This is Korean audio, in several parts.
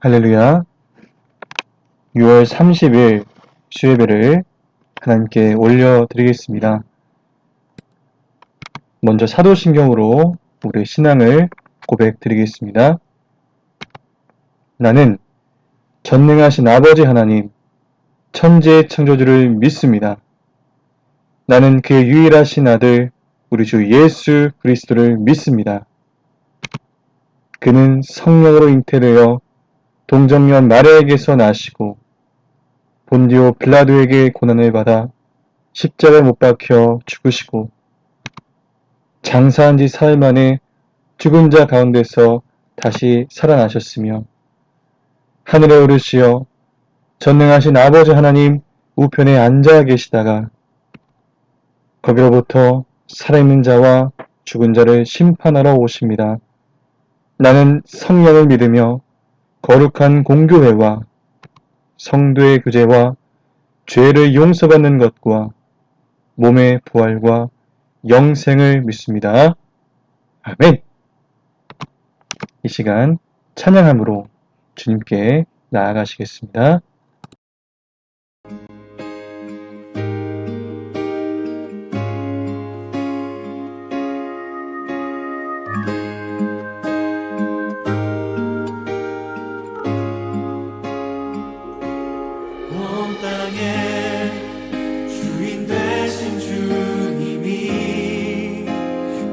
할렐루야. 6월 30일 수예배를 하나님께 올려드리겠습니다. 먼저 사도신경으로 우리의 신앙을 고백드리겠습니다. 나는 전능하신 아버지 하나님, 천지의 창조주를 믿습니다. 나는 그의 유일하신 아들, 우리 주 예수 그리스도를 믿습니다. 그는 성령으로 잉태되어 동정녀 마리아에게서 나시고 본디오 빌라도에게 고난을 받아 십자가에 못 박혀 죽으시고 장사한 지 사흘 만에 죽은 자 가운데서 다시 살아나셨으며 하늘에 오르시어 전능하신 아버지 하나님 우편에 앉아 계시다가 거기로부터 살아있는 자와 죽은 자를 심판하러 오십니다. 나는 성령을 믿으며 거룩한 공교회와 성도의 구제와 죄를 용서받는 것과 몸의 부활과 영생을 믿습니다. 아멘. 이 시간 찬양함으로 주님께 나아가시겠습니다. 온 땅의 주인 되신 주님이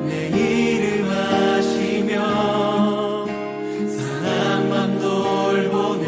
내 이름 아시며 사랑만 돌보네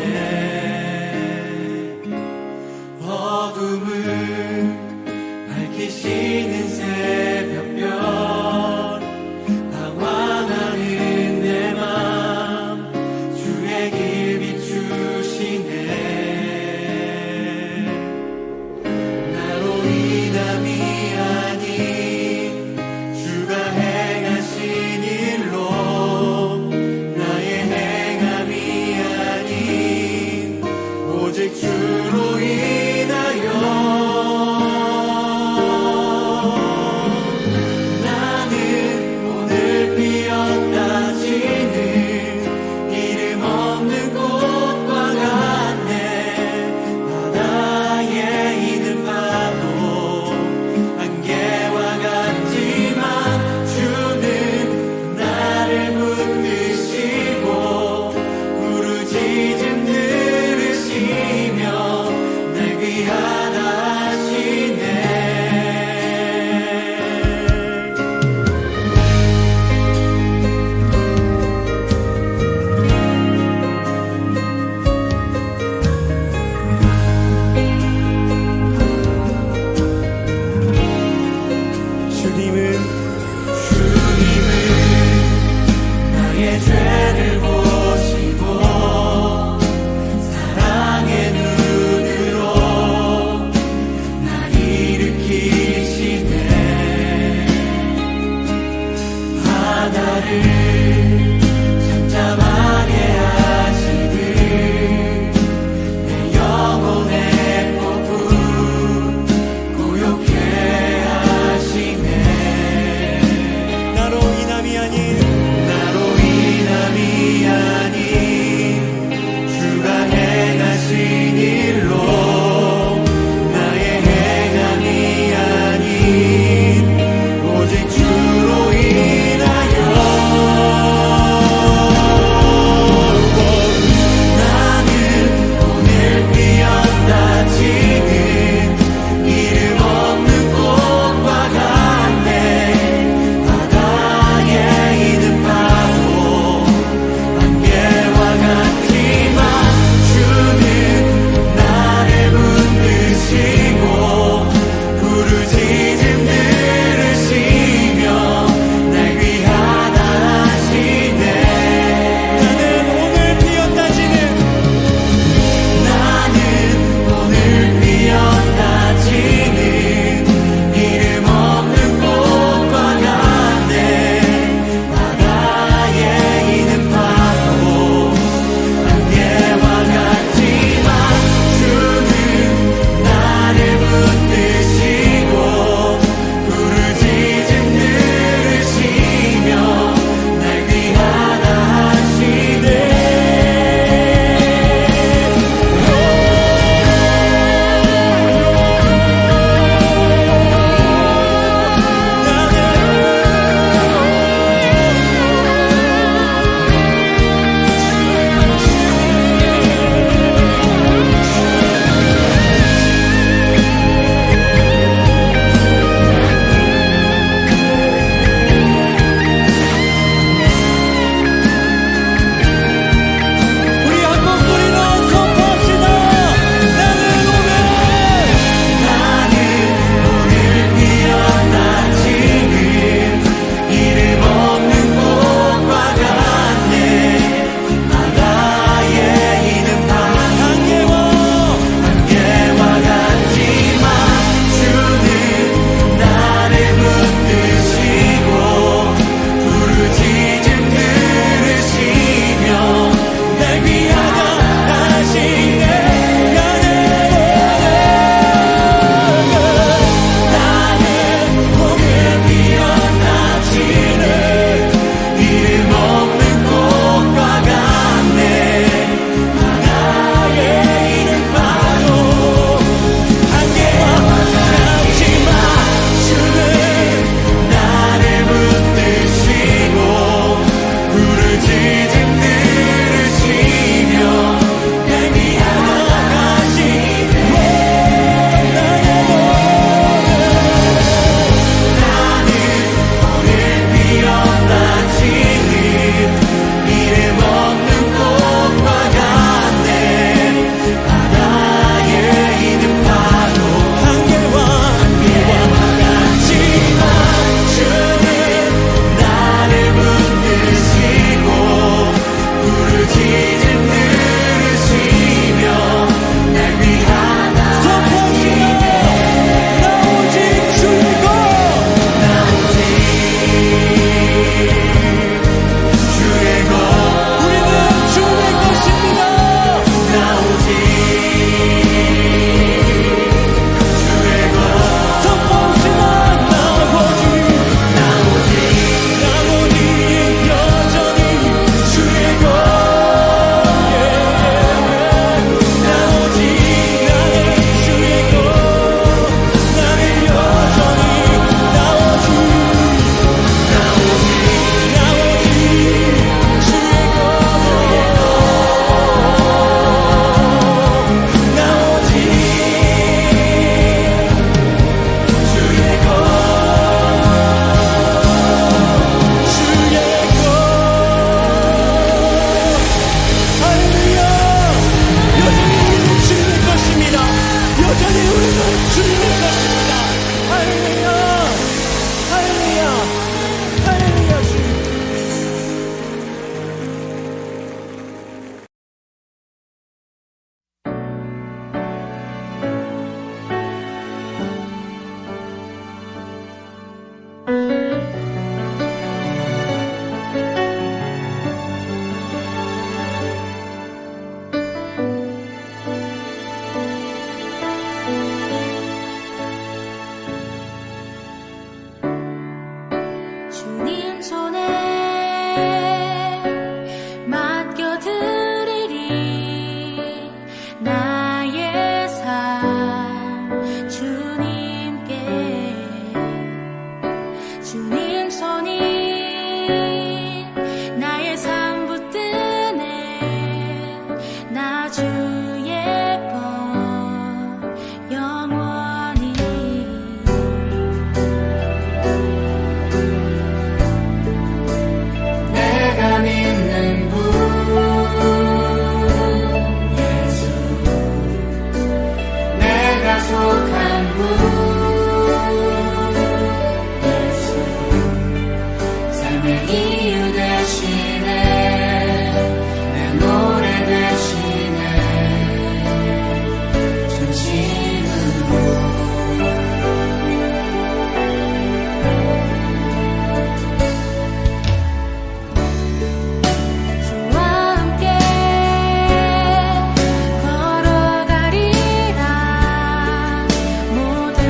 주님이 계십니다. 할렐루야, 할렐루야, 할렐루야. 주님. 주님 손에 맡겨드리리 나의 삶 주님께. 주님 손이 나의 삶 붙드네. 나 주의 것 영원히. 내가 믿는 분 예수, 내가 속한 분 예수, 삶의 이유 되시네, 내 노래 되시네, 전심으로. 주와 함께 걸어가리라. 모든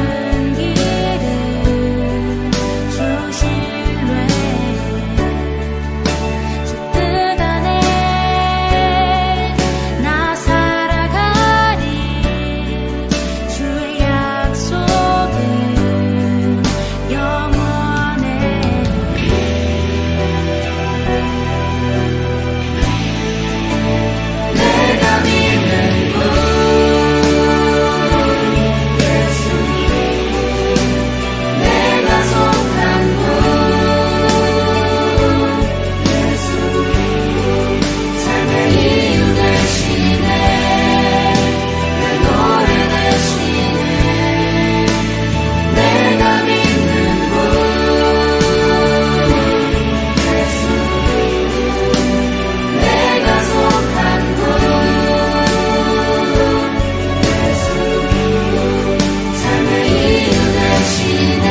길은 주 신뢰. 주 뜻 안에 나 살아가리. 주의 약속은 영원해. 내가 믿는 분 예수, 내가 속한 분 예수, 삶의 이유 되시네, 내 노래 되시네. 내가 믿는 분 예수, 내가 속한 분 예수, 삶의 이유 되시네,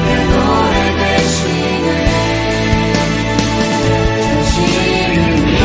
내 노래 되시네, 전심으로.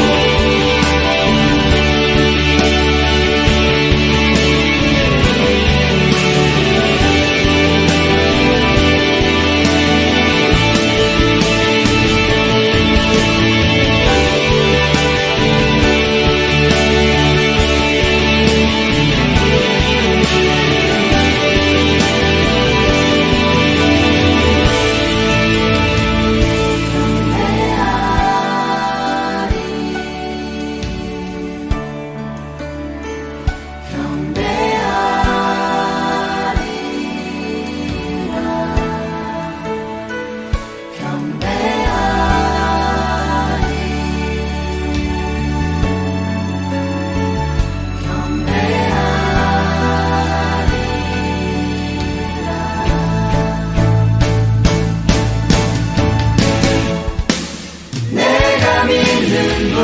내가 믿는 분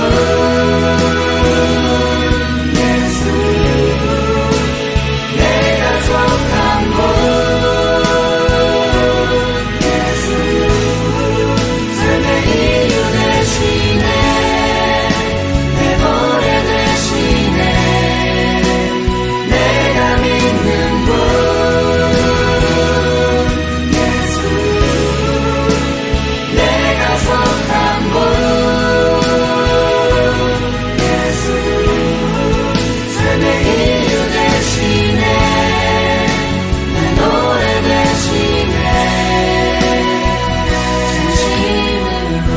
예수, 내가 속한 분 예수, 삶의 이유 되시네, 내 노래 되시네. 내가 믿는 분 예수, 내가 속한 분 예수, 삶의 이유 되시네, 내 노래 되시네, 진심으로.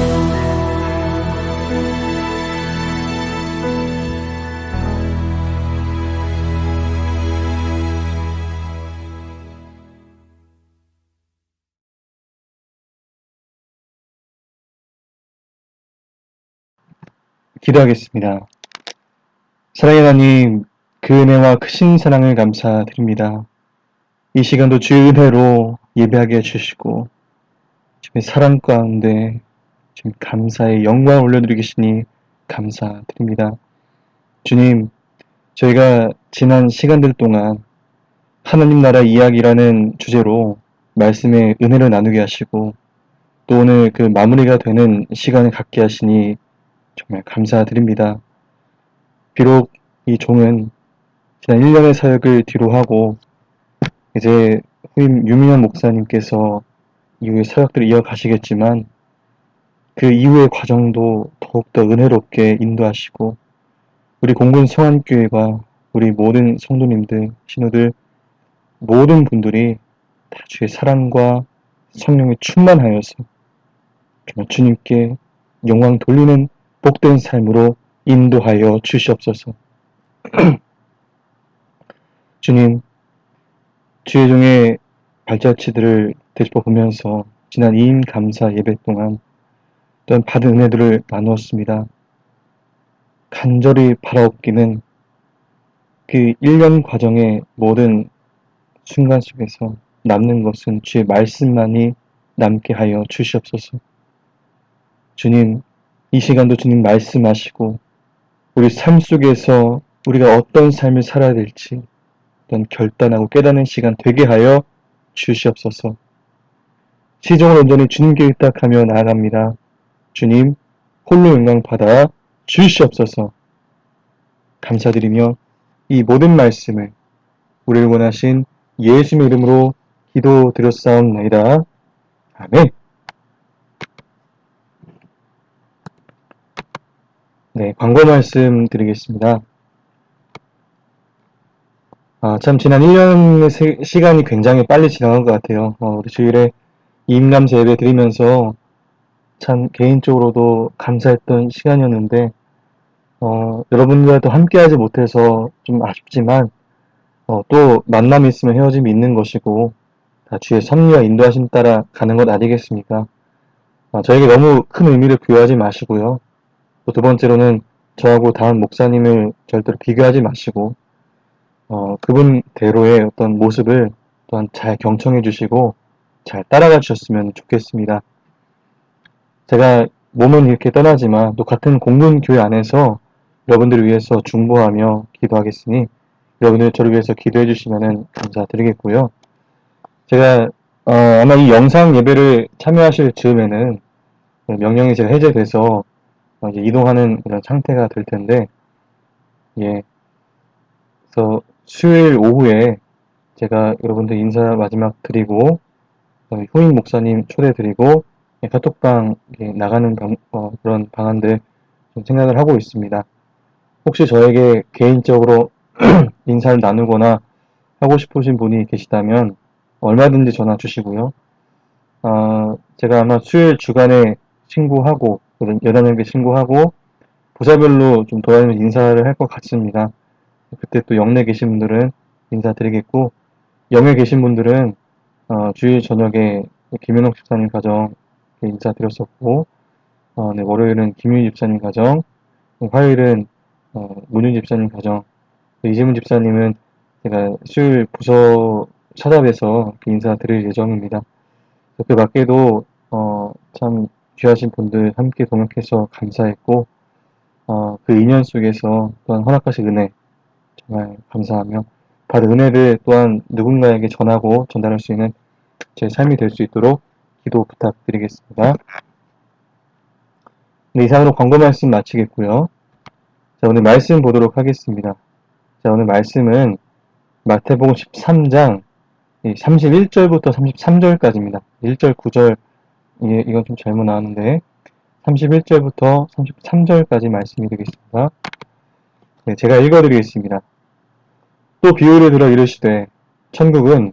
기도하겠습니다. 사랑의 하나님, 그 은혜와 크신 사랑을 감사드립니다. 이 시간도 주의 은혜로 예배하게 해주시고 주의 사랑 가운데 주님 감사의 영광을 올려드리겠으니 감사드립니다. 주님, 저희가 지난 시간들 동안 하나님 나라 이야기라는 주제로 말씀의 은혜를 나누게 하시고 또 오늘 그 마무리가 되는 시간을 갖게 하시니 정말 감사드립니다. 비록 이 종은 지난 1년의 사역을 뒤로하고 이제 후임 유민현 목사님께서 이후의 사역들을 이어가시겠지만 그 이후의 과정도 더욱더 은혜롭게 인도하시고 우리 공군 성안교회가 우리 모든 성도님들, 신우들 모든 분들이 다 주의 사랑과 성령에 충만하여서 정말 주님께 영광 돌리는 복된 삶으로 인도하여 주시옵소서. 주님, 주의 종의 발자취들을 되짚어보면서 지난 2인 감사 예배 동안 또한 받은 은혜들을 나누었습니다. 간절히 바라옵기는 그 1년 과정의 모든 순간 속에서 남는 것은 주의 말씀만이 남게 하여 주시옵소서. 주님, 이 시간도 주님 말씀하시고 우리 삶 속에서 우리가 어떤 삶을 살아야 될지 어떤 결단하고 깨닫는 시간 되게 하여 주시옵소서. 시종을 온전히 주님께 의탁하며 나아갑니다. 주님, 홀로 영광 받아 주시옵소서. 감사드리며 이 모든 말씀을 우리를 원하신 예수님의 이름으로 기도드렸사옵나이다. 아멘. 네, 광고 말씀 드리겠습니다. 참 지난 1년의 시간이 굉장히 빨리 지나간 것 같아요. 우리 주일에 이임감사 예배 드리면서 참 개인적으로도 감사했던 시간이었는데 여러분들과도 함께하지 못해서 좀 아쉽지만 또 만남이 있으면 헤어짐이 있는 것이고 다 주의 섭리와 인도하심 따라 가는 것 아니겠습니까? 저에게 너무 큰 의미를 부여하지 마시고요. 또 두 번째로는 저하고 다음 목사님을 절대로 비교하지 마시고 그분대로의 어떤 모습을 또한 잘 경청해 주시고 잘 따라가 주셨으면 좋겠습니다. 제가 몸은 이렇게 떠나지만 또 같은 공군 교회 안에서 여러분들을 위해서 중보하며 기도하겠으니 여러분들 저를 위해서 기도해 주시면 감사드리겠고요. 제가 아마 이 영상 예배를 참여하실 즈음에는 명령이 제가 해제돼서 이제 이동하는 이런 상태가 될 텐데, 예. 그래서 수요일 오후에 제가 여러분들 인사 마지막 드리고 후임 목사님 초대 드리고 카톡방 나가는 그런 방안들 좀 생각을 하고 있습니다. 혹시 저에게 개인적으로 인사를 나누거나 하고 싶으신 분이 계시다면 얼마든지 전화 주시고요. 제가 아마 수요일 주간에 신고하고 여단에게 신고하고 부서별로 좀 도와주면서 인사를 할 것 같습니다. 그때 또 영내 계신 분들은 인사드리겠고 영에 계신 분들은 주일 저녁에 김현옥 집사님 가정 인사드렸었고 네, 월요일은 김윤희 집사님 가정, 화요일은 문윤 집사님 가정, 이재문 집사님은 제가 수요일 부서 찾아뵈서 인사드릴 예정입니다. 그 밖에도 참 귀하신 분들 함께 동역해서 감사했고 그 인연 속에서 또한 허락하신 은혜 정말 감사하며 받은 은혜를 또한 누군가에게 전하고 전달할 수 있는 제 삶이 될 수 있도록 기도 부탁드리겠습니다. 네, 이상으로 광고 말씀 마치겠고요. 자, 오늘 말씀 보도록 하겠습니다. 자, 오늘 말씀은 마태복음 13장 31절부터 33절까지입니다. 1절, 9절 이건 좀 잘못 나왔는데 31절부터 33절까지 말씀이 되겠습니다. 네, 제가 읽어드리겠습니다. 또 비유를 들어 이르시되 천국은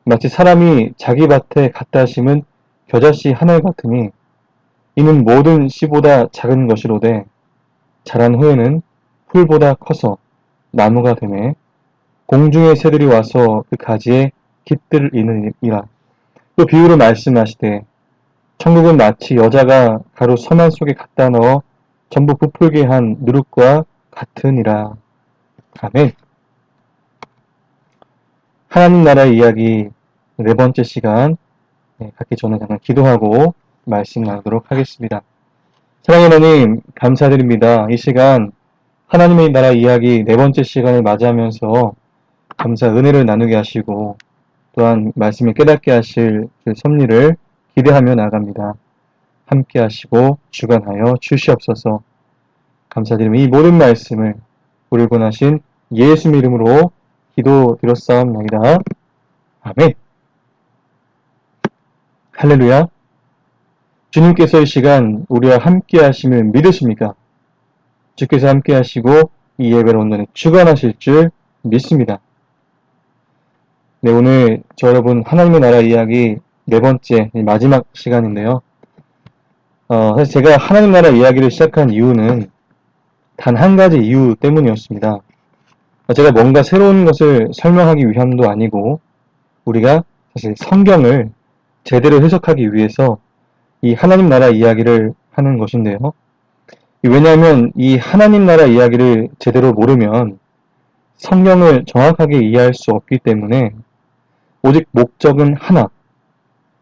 마치 사람이 자기 밭에 갖다 심은 겨자씨 하나 같으니 이는 모든 씨보다 작은 것이로되 자란 후에는 풀보다 커서 나무가 되매 공중의 새들이 와서 그 가지에 깃들을 이느니라. 또 비유로 말씀하시되 천국은 마치 여자가 가루 서만 속에 갖다 넣어 전부 부풀게 한 누룩과 같으니라. 아멘. 하나님 나라의 이야기 네 번째 시간 갖기 전에 잠깐 기도하고 말씀 나누도록 하겠습니다. 사랑하는 하나님 감사드립니다. 이 시간 하나님의 나라 이야기 네 번째 시간을 맞이하면서 감사 은혜를 나누게 하시고 또한 말씀을 깨닫게 하실 그 섭리를 기대하며 나갑니다. 함께 하시고 주관하여 주시옵소서. 감사드리며 이 모든 말씀을 우리를 권하신 예수님 이름으로 기도드렸사옵나이다. 아멘. 할렐루야. 주님께서 이 시간 우리와 함께 하심을 믿으십니까? 주께서 함께 하시고 이 예배를 온전히 주관하실 줄 믿습니다. 네, 오늘 저 여러분 하나님의 나라 이야기 네 번째 마지막 시간인데요. 사실 제가 하나님 나라 이야기를 시작한 이유는 단 한 가지 이유 때문이었습니다. 제가 뭔가 새로운 것을 설명하기 위함도 아니고 우리가 사실 성경을 제대로 해석하기 위해서 이 하나님 나라 이야기를 하는 것인데요. 왜냐하면 이 하나님 나라 이야기를 제대로 모르면 성경을 정확하게 이해할 수 없기 때문에 오직 목적은 하나,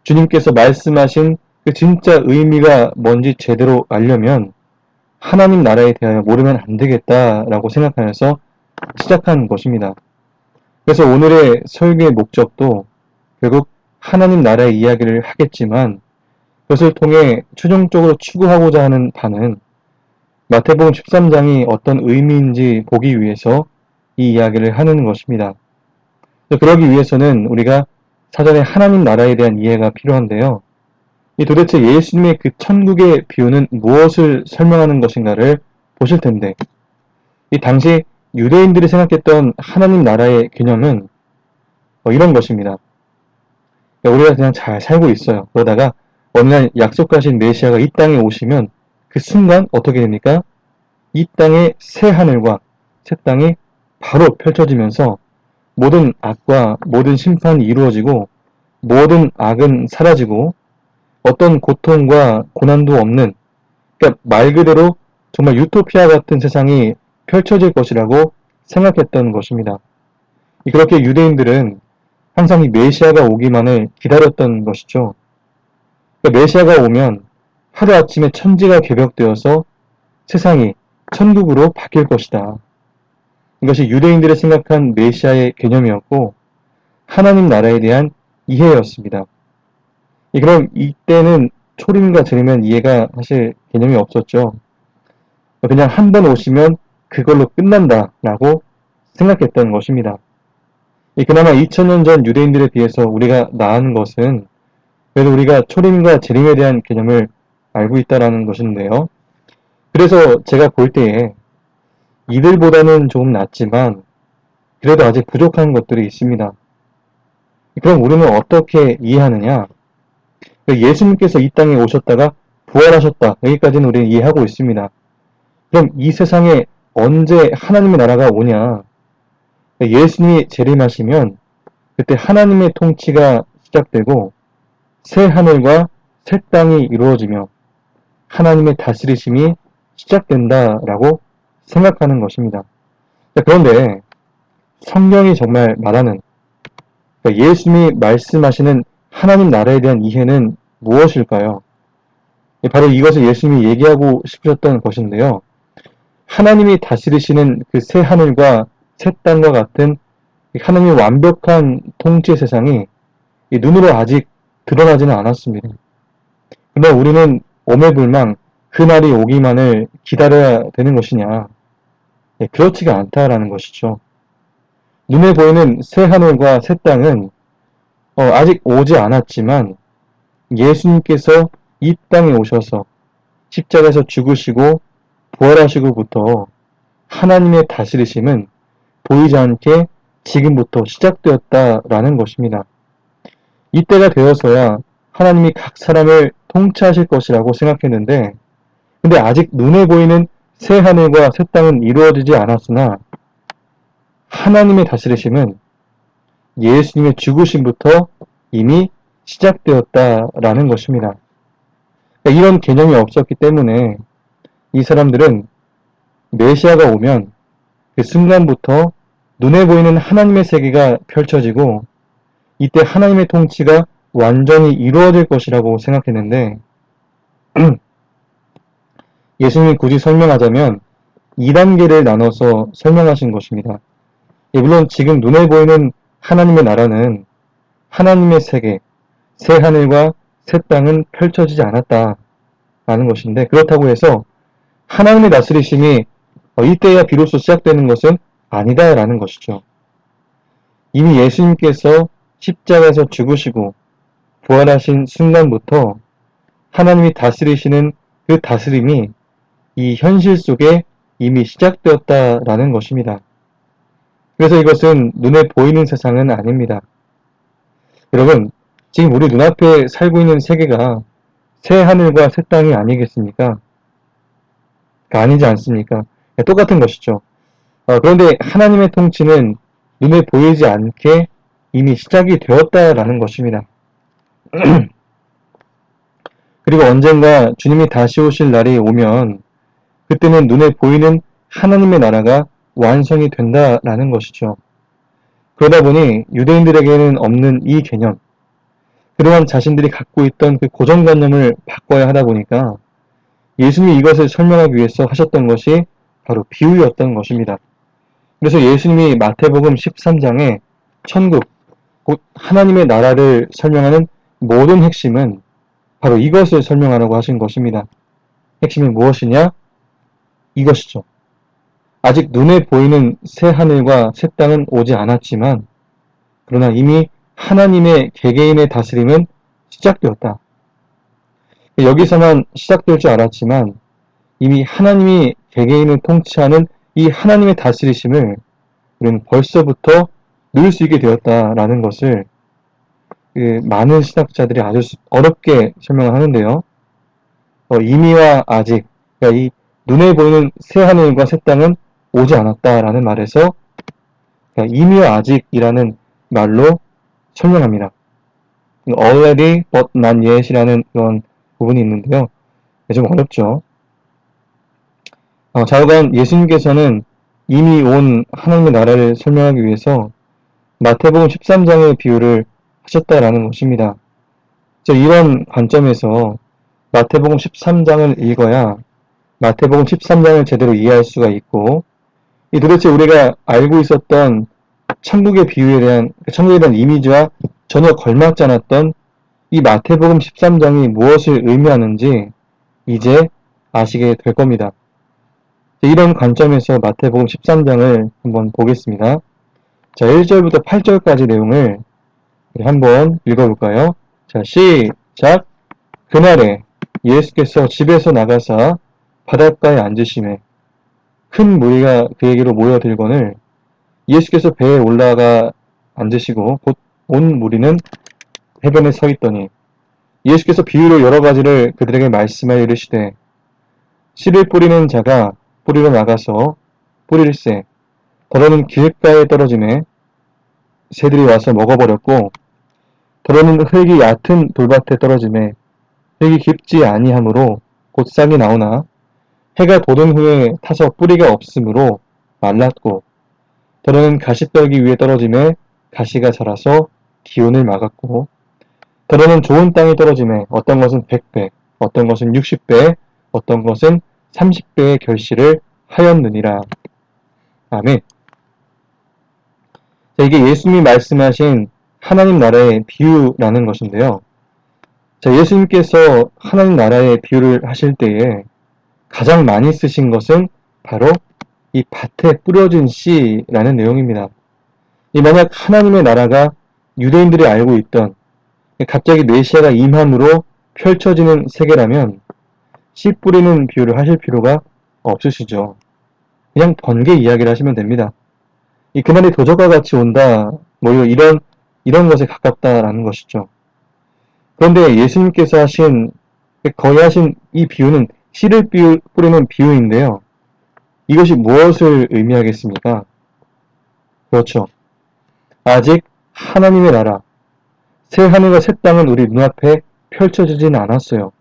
주님께서 말씀하신 그 진짜 의미가 뭔지 제대로 알려면 하나님 나라에 대하여 모르면 안 되겠다라고 생각하여서 시작한 것입니다. 그래서 오늘의 설교의 목적도 결국 하나님 나라의 이야기를 하겠지만 그것을 통해 최종적으로 추구하고자 하는 바는 마태복음 13장이 어떤 의미인지 보기 위해서 이 이야기를 하는 것입니다. 그러기 위해서는 우리가 사전에 하나님 나라에 대한 이해가 필요한데요. 이 도대체 예수님의 그 천국의 비유는 무엇을 설명하는 것인가를 보실 텐데 이 당시 유대인들이 생각했던 하나님 나라의 개념은 이런 것입니다. 우리가 그냥 잘 살고 있어요. 그러다가 어느 날 약속하신 메시아가 이 땅에 오시면 그 순간 어떻게 됩니까? 이 땅의 새 하늘과 새 땅이 바로 펼쳐지면서 모든 악과 모든 심판이 이루어지고 모든 악은 사라지고 어떤 고통과 고난도 없는, 그러니까 말 그대로 정말 유토피아 같은 세상이 펼쳐질 것이라고 생각했던 것입니다. 그렇게 유대인들은 항상 이 메시아가 오기만을 기다렸던 것이죠. 그러니까 메시아가 오면 하루아침에 천지가 개벽되어서 세상이 천국으로 바뀔 것이다. 이것이 유대인들이 생각한 메시아의 개념이었고 하나님 나라에 대한 이해였습니다. 그럼 이때는 초림과 재림은 이해가 사실 개념이 없었죠. 그냥 한 번 오시면 그걸로 끝난다라고 생각했던 것입니다. 그나마 2000년 전 유대인들에 비해서 우리가 나은 것은 그래도 우리가 초림과 재림에 대한 개념을 알고 있다는 것인데요. 그래서 제가 볼 때에 이들보다는 조금 낫지만 그래도 아직 부족한 것들이 있습니다. 그럼 우리는 어떻게 이해하느냐? 예수님께서 이 땅에 오셨다가 부활하셨다. 여기까지는 우리는 이해하고 있습니다. 그럼 이 세상에 언제 하나님의 나라가 오냐? 예수님이 재림하시면 그때 하나님의 통치가 시작되고 새 하늘과 새 땅이 이루어지며 하나님의 다스리심이 시작된다라고 생각하는 것입니다. 그런데 성경이 정말 말하는 예수님이 말씀하시는 하나님 나라에 대한 이해는 무엇일까요? 바로 이것을 예수님이 얘기하고 싶으셨던 것인데요. 하나님이 다스리시는 그 새 하늘과 새 땅과 같은 하나님의 완벽한 통치 세상이 눈으로 아직 드러나지는 않았습니다. 그러나 우리는 오매불망 그 날이 오기만을 기다려야 되는 것이냐? 그렇지가 않다라는 것이죠. 눈에 보이는 새 하늘과 새 땅은 아직 오지 않았지만 예수님께서 이 땅에 오셔서 십자가에서 죽으시고 부활하시고부터 하나님의 다스리심은 보이지 않게 지금부터 시작되었다라는 것입니다. 이때가 되어서야 하나님이 각 사람을 통치하실 것이라고 생각했는데 근데 아직 눈에 보이는 새 하늘과 새 땅은 이루어지지 않았으나 하나님의 다스리심은 예수님의 죽으심부터 이미 시작되었다라는 것입니다. 그러니까 이런 개념이 없었기 때문에 이 사람들은 메시아가 오면 그 순간부터 눈에 보이는 하나님의 세계가 펼쳐지고 이때 하나님의 통치가 완전히 이루어질 것이라고 생각했는데 예수님이 굳이 설명하자면 2단계를 나눠서 설명하신 것입니다. 예, 물론 지금 눈에 보이는 하나님의 나라는 하나님의 세계, 새 하늘과 새 땅은 펼쳐지지 않았다라는 것인데 그렇다고 해서 하나님의 다스리심이 이때야 비로소 시작되는 것은 아니다라는 것이죠. 이미 예수님께서 십자가에서 죽으시고 부활하신 순간부터 하나님이 다스리시는 그 다스림이 이 현실 속에 이미 시작되었다라는 것입니다. 그래서 이것은 눈에 보이는 세상은 아닙니다. 여러분, 지금 우리 눈앞에 살고 있는 세계가 새 하늘과 새 땅이 아니겠습니까? 아니지 않습니까? 똑같은 것이죠. 그런데 하나님의 통치는 눈에 보이지 않게 이미 시작이 되었다라는 것입니다. 그리고 언젠가 주님이 다시 오실 날이 오면 그때는 눈에 보이는 하나님의 나라가 완성이 된다라는 것이죠. 그러다 보니 유대인들에게는 없는 이 개념, 그동안 자신들이 갖고 있던 그 고정관념을 바꿔야 하다 보니까 예수님이 이것을 설명하기 위해서 하셨던 것이 바로 비유였던 것입니다. 그래서 예수님이 마태복음 13장에 천국, 곧 하나님의 나라를 설명하는 모든 핵심은 바로 이것을 설명하라고 하신 것입니다. 핵심이 무엇이냐? 이것이죠. 아직 눈에 보이는 새 하늘과 새 땅은 오지 않았지만 그러나 이미 하나님의 개개인의 다스림은 시작되었다. 여기서만 시작될 줄 알았지만 이미 하나님이 개개인을 통치하는 이 하나님의 다스리심을 우리는 벌써부터 누릴 수 있게 되었다라는 것을 많은 신학자들이 아주 어렵게 설명을 하는데요. 이미와 아직, 그러니까 이 눈에 보이는 새 하늘과 새 땅은 오지 않았다라는 말에서 그러니까 이미와 아직이라는 말로 설명합니다. already but not yet이라는 그런 부분이 있는데요. 좀 어렵죠. 좌우간 예수님께서는 이미 온 하나님의 나라를 설명하기 위해서 마태복음 13장의 비유를 하셨다라는 것입니다. 이런 관점에서 마태복음 13장을 읽어야 마태복음 13장을 제대로 이해할 수가 있고 도대체 우리가 알고 있었던 천국의 천국에 대한 이미지와 전혀 걸맞지 않았던 이 마태복음 13장이 무엇을 의미하는지 이제 아시게 될 겁니다. 이런 관점에서 마태복음 13장을 한번 보겠습니다. 1절부터 8절까지 내용을 한번 읽어볼까요? 시작! 그날에 예수께서 집에서 나가사 바닷가에 앉으심에 큰 무리가 그에게로 모여들거늘 예수께서 배에 올라가 앉으시고 곧 온 무리는 해변에 서 있더니 예수께서 비유로 여러 가지를 그들에게 말씀하여 이르시되 씨를 뿌리는 자가 뿌리러 나가서 뿌릴새 더러는 길가에 떨어지매 새들이 와서 먹어버렸고 더러는 흙이 얕은 돌밭에 떨어지매 흙이 깊지 아니하므로 곧 싹이 나오나 해가 돋은 후에 타서 뿌리가 없으므로 말랐고 더러는 가시떨기 위에 떨어지매 가시가 자라서 기운을 막았고 더러는 좋은 땅에 떨어지매 어떤 것은 100배, 어떤 것은 60배, 어떤 것은 30배의 결실을 하였느니라. 아멘. 이게 예수님이 말씀하신 하나님 나라의 비유라는 것인데요. 예수님께서 하나님 나라의 비유를 하실 때에 가장 많이 쓰신 것은 바로 이 밭에 뿌려진 씨라는 내용입니다. 만약 하나님의 나라가 유대인들이 알고 있던 갑자기 메시아가 임함으로 펼쳐지는 세계라면 씨 뿌리는 비유를 하실 필요가 없으시죠. 그냥 번개 이야기를 하시면 됩니다. 그날이 도적과 같이 온다, 이런 것에 가깝다라는 것이죠. 그런데 예수님께서 하신 이 비유는 씨를 뿌리는 비유인데요. 이것이 무엇을 의미하겠습니까? 그렇죠. 아직 하나님의 나라, 새 하늘과 새 땅은 우리 눈앞에 펼쳐지진 않았어요.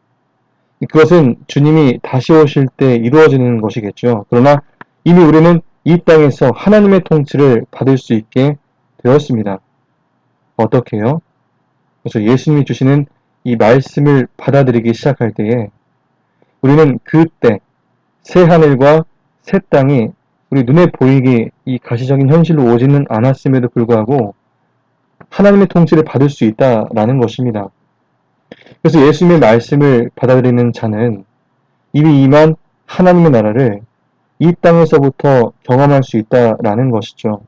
그것은 주님이 다시 오실 때 이루어지는 것이겠죠. 그러나 이미 우리는 이 땅에서 하나님의 통치를 받을 수 있게 되었습니다. 어떻게요? 그래서 예수님이 주시는 이 말씀을 받아들이기 시작할 때에 우리는 그때 새 하늘과 새 땅이 우리 눈에 보이게 이 가시적인 현실로 오지는 않았음에도 불구하고 하나님의 통치를 받을 수 있다라는 것입니다. 그래서 예수님의 말씀을 받아들이는 자는 이미 임한 하나님의 나라를 이 땅에서부터 경험할 수 있다라는 것이죠.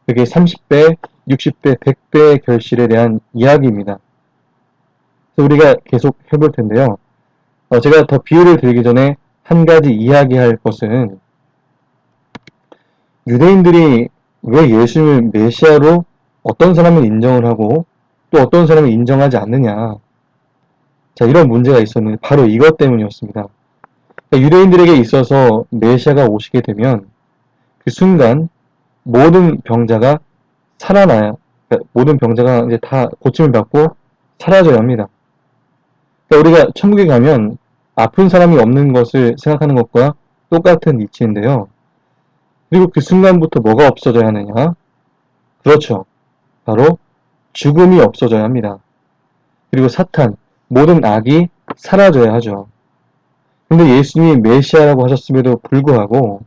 그게 30배, 60배, 100배의 결실에 대한 이야기입니다. 그래서 우리가 계속 해볼 텐데요. 제가 더 비유를 드리기 전에 한 가지 이야기할 것은 유대인들이 왜 예수님을 메시아로 어떤 사람은 인정을 하고 또 어떤 사람은 인정하지 않느냐. 자, 이런 문제가 있었는데 바로 이것 때문이었습니다. 그러니까 유대인들에게 있어서 메시아가 오시게 되면 그 순간 모든 병자가 살아나야, 그러니까 모든 병자가 이제 다 고침을 받고 사라져야 합니다. 그러니까 우리가 천국에 가면 아픈 사람이 없는 것을 생각하는 것과 똑같은 이치인데요. 그리고 그 순간부터 뭐가 없어져야 하느냐? 그렇죠. 바로 죽음이 없어져야 합니다. 그리고 사탄, 모든 악이 사라져야 하죠. 근데 예수님이 메시아라고 하셨음에도 불구하고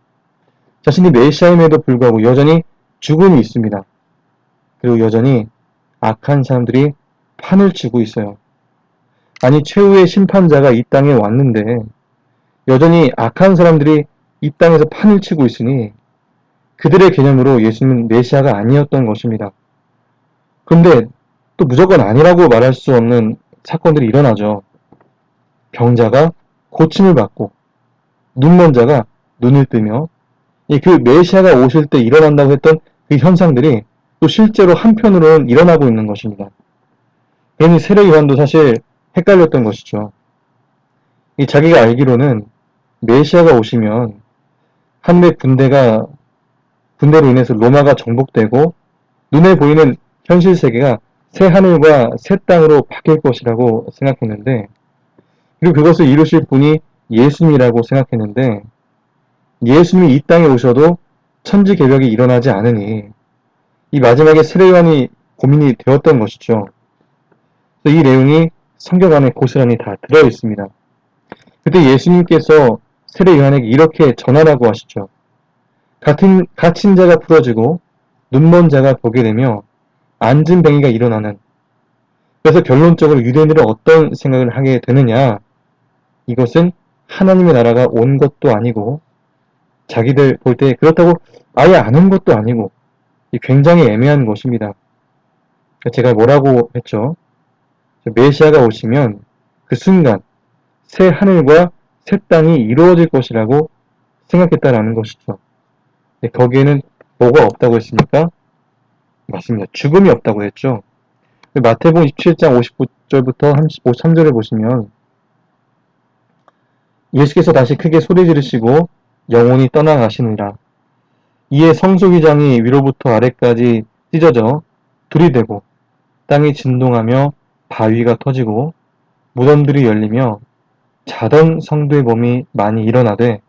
자신이 메시아임에도 불구하고 여전히 죽음이 있습니다. 그리고 여전히 악한 사람들이 판을 치고 있어요. 아니, 최후의 심판자가 이 땅에 왔는데 여전히 악한 사람들이 이 땅에서 판을 치고 있으니 그들의 개념으로 예수님은 메시아가 아니었던 것입니다. 그런데 또 무조건 아니라고 말할 수 없는 사건들이 일어나죠. 병자가 고침을 받고 눈먼 자가 눈을 뜨며 그 메시아가 오실 때 일어난다고 했던 그 현상들이 또 실제로 한편으로는 일어나고 있는 것입니다. 괜히 세례 요한도 사실 헷갈렸던 것이죠. 자기가 알기로는 메시아가 오시면 하늘의 군대로 인해서 로마가 정복되고 눈에 보이는 현실 세계가 새 하늘과 새 땅으로 바뀔 것이라고 생각했는데, 그리고 그것을 이루실 분이 예수님이라고 생각했는데, 예수님이 이 땅에 오셔도 천지개벽이 일어나지 않으니 이 마지막에 세례 요한이 고민이 되었던 것이죠. 이 내용이 성경 안에 고스란히 다 들어 있습니다. 그때 예수님께서 세례 요한에게 이렇게 전하라고 하시죠. 갇힌 자가 풀어지고 눈먼 자가 보게 되며 앉은 뱅이가 일어나는. 그래서 결론적으로 유대인들은 어떤 생각을 하게 되느냐? 이것은 하나님의 나라가 온 것도 아니고 자기들 볼 때 그렇다고 아예 안 온 것도 아니고 굉장히 애매한 것입니다. 제가 뭐라고 했죠? 메시아가 오시면 그 순간 새 하늘과 새 땅이 이루어질 것이라고 생각했다라는 것이죠. 거기에는 뭐가 없다고 했습니까? 맞습니다. 죽음이 없다고 했죠. 마태복음 27장 59절부터 53절을 보시면 예수께서 다시 크게 소리 지르시고 영혼이 떠나가시느니라. 이에 성소기장이 위로부터 아래까지 찢어져 둘이 되고 땅이 진동하며 바위가 터지고 무덤들이 열리며 자던 성도의 몸이 많이 일어나되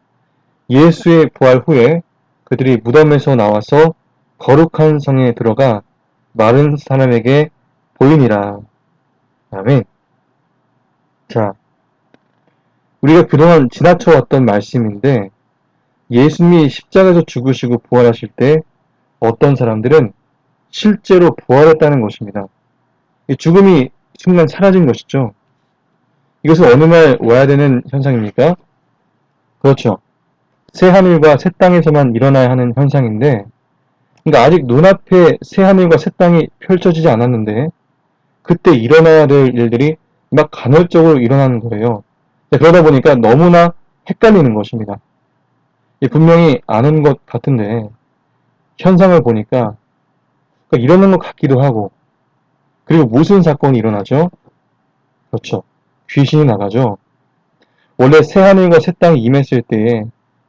예수의 부활 후에 그들이 무덤에서 나와서 거룩한 성에 들어가 마른 사람에게 보이니라. 아멘. 자, 우리가 그동안 지나쳐왔던 말씀인데 예수님이 십자가에서 죽으시고 부활하실 때 어떤 사람들은 실제로 부활했다는 것입니다. 이 죽음이 순간 사라진 것이죠. 이것은 어느 날 와야 되는 현상입니까? 그렇죠. 새 하늘과 새 땅에서만 일어나야 하는 현상인데, 그러니까 아직 눈앞에 새 하늘과 새 땅이 펼쳐지지 않았는데 그때 일어나야 될 일들이 막 간헐적으로 일어나는 거예요. 그러다 보니까 너무나 헷갈리는 것입니다. 분명히 아는 것 같은데 현상을 보니까 일어난 것 같기도 하고, 그리고 무슨 사건이 일어나죠? 그렇죠. 귀신이 나가죠. 원래 새 하늘과 새 땅이 임했을 때에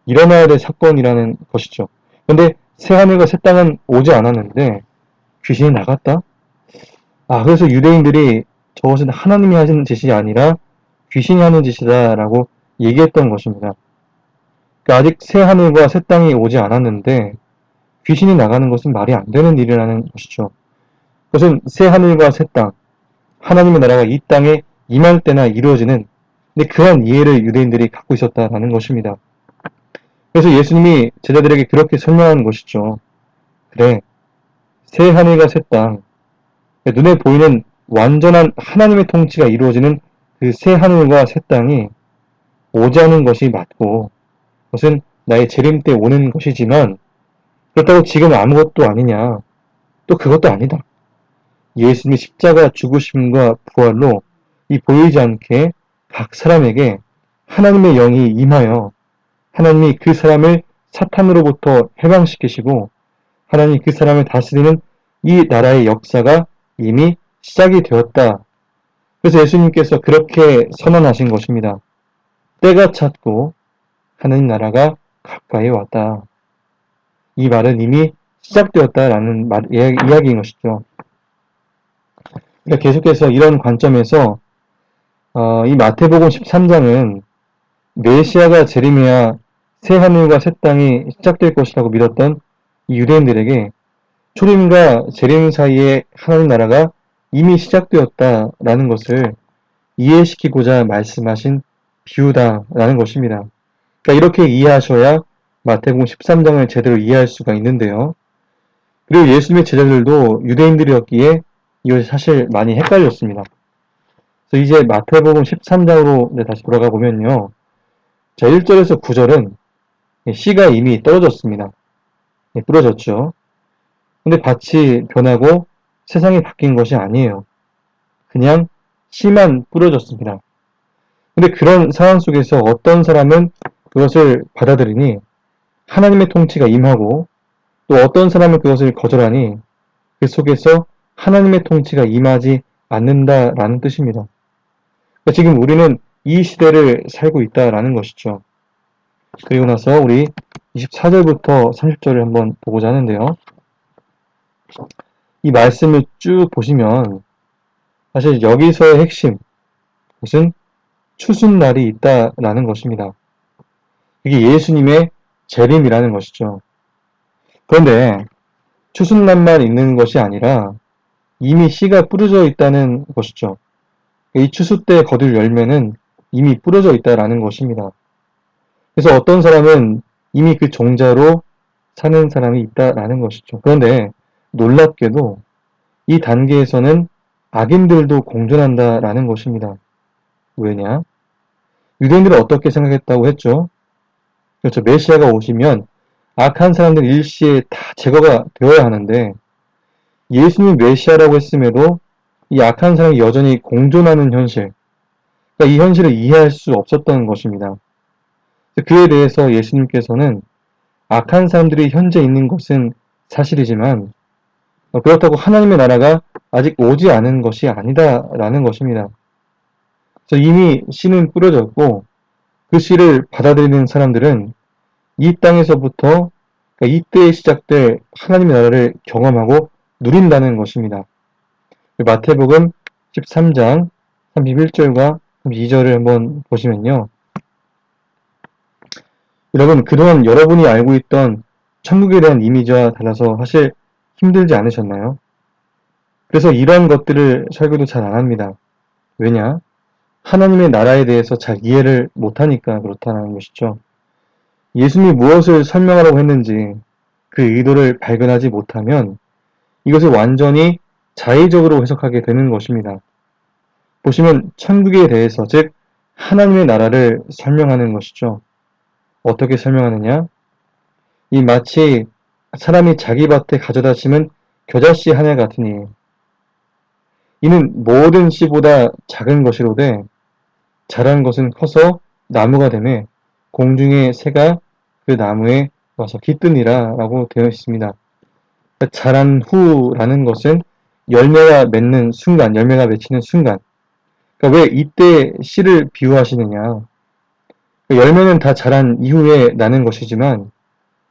일어나야 될 사건이라는 것이죠. 그런데 새 하늘과 새 땅은 오지 않았는데 귀신이 나갔다? 그래서 유대인들이 저것은 하나님이 하시는 짓이 아니라 귀신이 하는 짓이다 라고 얘기했던 것입니다. 그러니까 아직 새 하늘과 새 땅이 오지 않았는데 귀신이 나가는 것은 말이 안 되는 일이라는 것이죠. 그것은 새 하늘과 새 땅, 하나님의 나라가 이 땅에 임할 때나 이루어지는 근데 그런 이해를 유대인들이 갖고 있었다라는 것입니다. 그래서 예수님이 제자들에게 그렇게 설명하는 것이죠. 그래, 새 하늘과 새 땅, 눈에 보이는 완전한 하나님의 통치가 이루어지는 그 새 하늘과 새 땅이 오자는 것이 맞고 그것은 나의 재림 때 오는 것이지만 그렇다고 지금 아무것도 아니냐? 또 그것도 아니다. 예수님의 십자가 죽으심과 부활로 이 보이지 않게 각 사람에게 하나님의 영이 임하여 하나님이 그 사람을 사탄으로부터 해방시키시고 하나님이 그 사람을 다스리는 이 나라의 역사가 이미 시작이 되었다. 그래서 예수님께서 그렇게 선언하신 것입니다. 때가 찼고 하나님 나라가 가까이 왔다. 이 말은 이미 시작되었다라는 이야기인 것이죠. 그러니까 계속해서 이런 관점에서 이 마태복음 13장은 메시아가 재림해야 새 하늘과 새 땅이 시작될 것이라고 믿었던 이 유대인들에게 초림과 재림 사이에 하나님 나라가 이미 시작되었다라는 것을 이해시키고자 말씀하신 비유다라는 것입니다. 그러니까 이렇게 이해하셔야 마태복음 13장을 제대로 이해할 수가 있는데요. 그리고 예수님의 제자들도 유대인들이었기에 이것이 사실 많이 헷갈렸습니다. 그래서 이제 마태복음 13장으로 다시 돌아가 보면요. 자, 1절에서 9절은 씨가 이미 떨어졌습니다. 부러졌죠. 근데 밭이 변하고 세상이 바뀐 것이 아니에요. 그냥 씨만 뿌려졌습니다. 근데 그런 상황 속에서 어떤 사람은 그것을 받아들이니 하나님의 통치가 임하고 또 어떤 사람은 그것을 거절하니 그 속에서 하나님의 통치가 임하지 않는다라는 뜻입니다. 그러니까 지금 우리는 이 시대를 살고 있다라는 것이죠. 그리고 나서 우리 24절부터 30절을 한번 보고자 하는데요. 이 말씀을 쭉 보시면 사실 여기서의 핵심, 그것은 추순날이 있다라는 것입니다. 이게 예수님의 재림이라는 것이죠. 그런데 추순날만 있는 것이 아니라 이미 씨가 뿌려져 있다는 것이죠. 이 추수 때 거둘 열매는 이미 뿌려져 있다라는 것입니다. 그래서 어떤 사람은 이미 그 종자로 사는 사람이 있다라는 것이죠. 그런데 놀랍게도 이 단계에서는 악인들도 공존한다라는 것입니다. 왜냐? 유대인들은 어떻게 생각했다고 했죠? 그렇죠. 메시아가 오시면 악한 사람들 일시에 다 제거가 되어야 하는데 예수님이 메시아라고 했음에도 이 악한 사람이 여전히 공존하는 현실, 그러니까 이 현실을 이해할 수 없었던 것입니다. 그에 대해서 예수님께서는 악한 사람들이 현재 있는 것은 사실이지만 그렇다고 하나님의 나라가 아직 오지 않은 것이 아니다라는 것입니다. 그래서 이미 씨는 뿌려졌고 그 씨를 받아들이는 사람들은 이 땅에서부터 그러니까 이때에 시작될 하나님의 나라를 경험하고 누린다는 것입니다. 마태복음 13장 31절과 32절을 한번 보시면요. 여러분, 그동안 여러분이 알고 있던 천국에 대한 이미지와 달라서 사실 힘들지 않으셨나요? 그래서 이런 것들을 설교도 잘 안 합니다. 왜냐? 하나님의 나라에 대해서 잘 이해를 못하니까 그렇다는 것이죠. 예수님이 무엇을 설명하라고 했는지 그 의도를 발견하지 못하면 이것을 완전히 자의적으로 해석하게 되는 것입니다. 보시면 천국에 대해서, 즉 하나님의 나라를 설명하는 것이죠. 어떻게 설명하느냐? 이 마치 사람이 자기 밭에 가져다 심은 겨자씨 하나 같으니 이는 모든 씨보다 작은 것이로되 자란 것은 커서 나무가 되매 공중의 새가 그 나무에 와서 깃드니라 라고 되어 있습니다. 자란 후라는 것은 열매가 맺는 순간, 열매가 맺히는 순간. 그러니까 왜 이때 씨를 비유하시느냐? 열매는 다 자란 이후에 나는 것이지만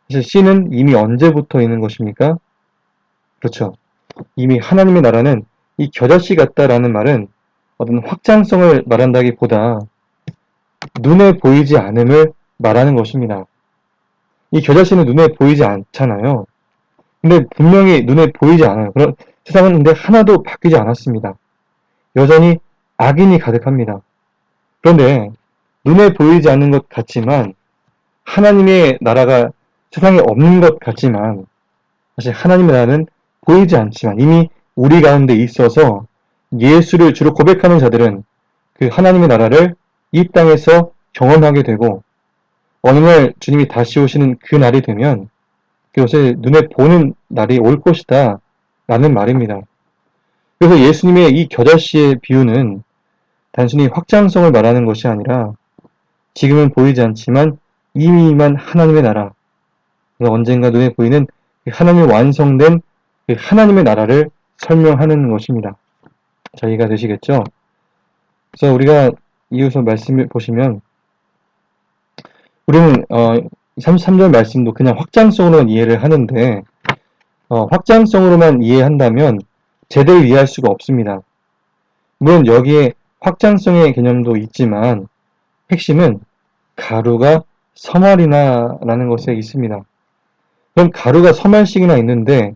사실 씨는 이미 언제부터 있는 것입니까? 그렇죠. 이미 하나님의 나라는 이 겨자씨 같다라는 말은 어떤 확장성을 말한다기보다 눈에 보이지 않음을 말하는 것입니다. 이 겨자씨는 눈에 보이지 않잖아요. 근데 분명히 눈에 보이지 않아요. 그런 세상은 근데 하나도 바뀌지 않았습니다. 여전히 악인이 가득합니다. 그런데 눈에 보이지 않는 것 같지만 하나님의 나라가 세상에 없는 것 같지만 사실 하나님의 나라는 보이지 않지만 이미 우리 가운데 있어서 예수를 주로 고백하는 자들은 그 하나님의 나라를 이 땅에서 경험하게 되고 어느 날 주님이 다시 오시는 그 날이 되면 그것을 눈에 보는 날이 올 것이다 라는 말입니다. 그래서 예수님의 이 겨자씨의 비유는 단순히 확장성을 말하는 것이 아니라 지금은 보이지 않지만 이미 임한 하나님의 나라, 언젠가 눈에 보이는 하나님의 완성된 그 하나님의 나라를 설명하는 것입니다. 자, 이해가 되시겠죠? 그래서 우리가 이어서 말씀을 보시면 우리는 33절 말씀도 그냥 확장성으로만 이해를 하는데 확장성으로만 이해한다면 제대로 이해할 수가 없습니다. 물론 여기에 확장성의 개념도 있지만 핵심은 가루가 서말이나 라는 것에 있습니다. 그럼 가루가 서말씩이나 있는데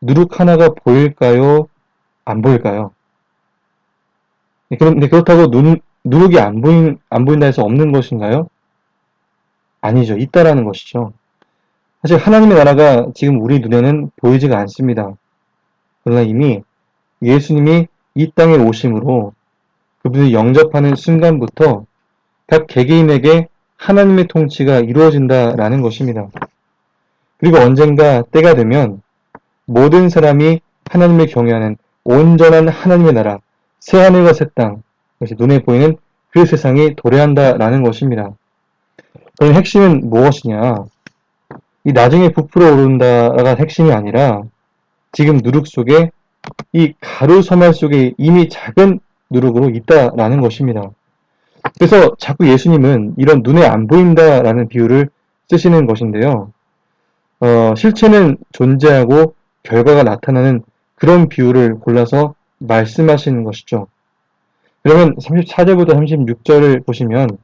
누룩 하나가 보일까요? 안 보일까요? 근데 그렇다고 누룩이 안 보인다 해서 없는 것인가요? 아니죠. 있다라는 것이죠. 사실 하나님의 나라가 지금 우리 눈에는 보이지가 않습니다. 그러나 이미 예수님이 이 땅에 오심으로 그분을 영접하는 순간부터 각 개개인에게 하나님의 통치가 이루어진다라는 것입니다. 그리고 언젠가 때가 되면 모든 사람이 하나님을 경외하는 온전한 하나님의 나라, 새하늘과 새 땅, 그것이 눈에 보이는 그 세상이 도래한다라는 것입니다. 그럼 핵심은 무엇이냐? 이 나중에 부풀어 오른다가 핵심이 아니라 지금 누룩 속에 이 가루 서말 속에 이미 작은 누룩으로 있다라는 것입니다. 그래서 자꾸 예수님은 이런 눈에 안 보인다라는 비유를 쓰시는 것인데요. 실체는 존재하고 결과가 나타나는 그런 비유를 골라서 말씀하시는 것이죠. 그러면 34절부터 36절을 보시면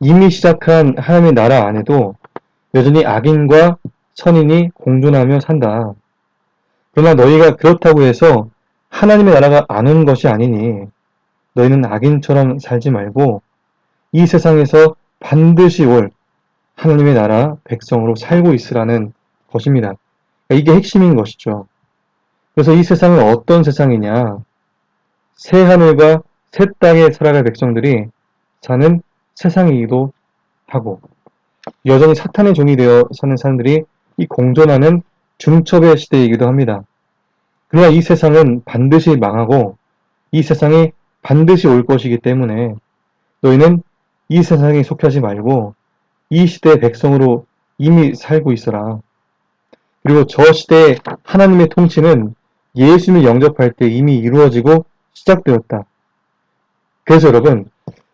이미 시작한 하나님의 나라 안에도 여전히 악인과 선인이 공존하며 산다. 그러나 너희가 그렇다고 해서 하나님의 나라가 안 온 것이 아니니 너희는 악인처럼 살지 말고 이 세상에서 반드시 올 하나님의 나라 백성으로 살고 있으라는 것입니다. 이게 핵심인 것이죠. 그래서 이 세상은 어떤 세상이냐? 새 하늘과 새 땅에 살아갈 백성들이 사는 세상이기도 하고 여전히 사탄의 종이 되어 사는 사람들이 이 공존하는 중첩의 시대이기도 합니다. 그러나 이 세상은 반드시 망하고 이 세상이 반드시 올 것이기 때문에 너희는 이 세상에 속하지 말고 이 시대의 백성으로 이미 살고 있어라. 그리고 저 시대의 하나님의 통치는 예수님을 영접할 때 이미 이루어지고 시작되었다. 그래서 여러분,